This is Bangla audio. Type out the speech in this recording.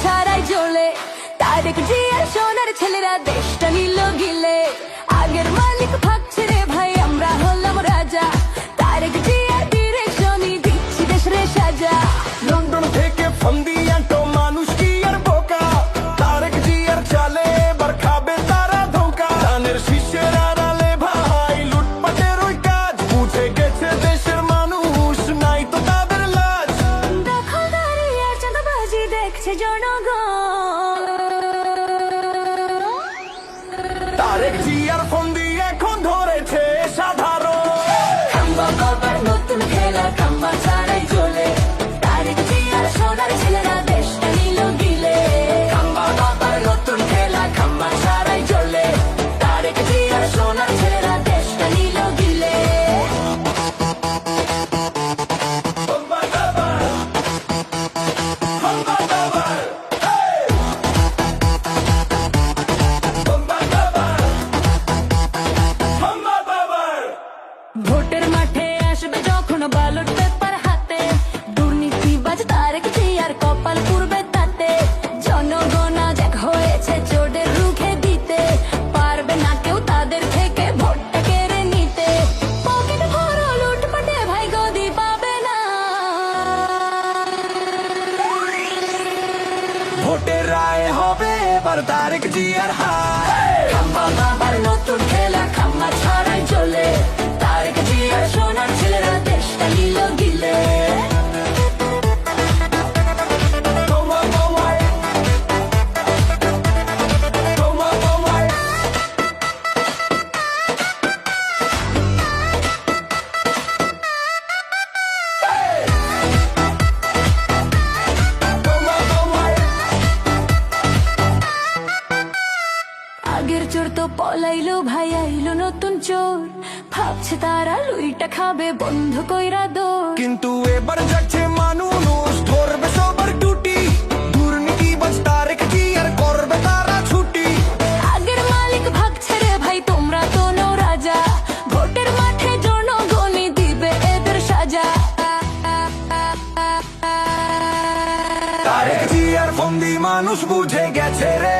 ছাড়াই জ্বলে। তারেক জিয়ার সোনার ছেলেরা দেশটা নিল গিলে। আগের মালিক ভাগছে রে ভাই, আমরা হলাম রাজা। তারেক জিয়ার ডিরেকশনই দিচ্ছি দেশ রে সাজা। লন্ডন থেকে ফন্দি আনতো মানুষ কি আর বোকা, তারেক জিয়ার চালে এবার খাবে তারা ধোকা। ধানের শীষের আড়ালে ভাই লুটপাটের ওই কাজ, বুঝে গেছে দেশের মানুষ নাই তো তাদের লাজ। দখলদারি আর চাঁদাবাজি দেখছে জনগণ। তারেক জিয়ার ফন্দি এখন ধরেছে সাধারণ। খাম্বা বাবার নতুন খেলা, খাম্বা ছাড়াই চলে। তারেক জিয়ার সোনার ছেলেরা দেশটা নিল গিলে। খাম্বা বাবার নতুন খেলা, খাম্বা ছাড়াই চলে। তারেক জিয়ার সোনার ছেলেরা দেশটা নিল গিলে। ভোটের মাঠে আসবে যখন ব্যালট পেপার হাতে, দুর্নীতিবাজ তারেক জিয়ার কপাল পুড়বে তাতে। জনগণ আজ এক হয়েছে চোরের রুখে দিতে, পারবে না কেউ তাদের থেকে ভোটটা কেড়ে নিতে। পকেট ভরা লুটপাটে ভাই গদি পাবে না। ভোটের রায় হবে এবার তারেক জিয়ার হায়। খাম্বা বাবার নতুন খেলা, খাম্বা ছাড়াই চলে। তারেক জিয়ার সোনার ছেলেরা দেশটা নিল গিলে। আগের চোর তো পলাইলো ভাই, আইলো নতুন চোর। ভাবছে তারা লুইটা খাবে বন্ধ কইরা দৌড়। কিন্তু এবার যাচ্ছে মানুষ ধরবে সবার টুটি, দুর্নীতিবাজ তারেক জিয়ার করবে তারা ছুটি। আগের মালিক ভাগছে রে ভাই, তোমরা তো নও রাজা। ভোটের মাঠে জনগণই দিবে এদের সাজা। তারেক জিয়ার ফন্দি মানুষ বুঝে গেছে রে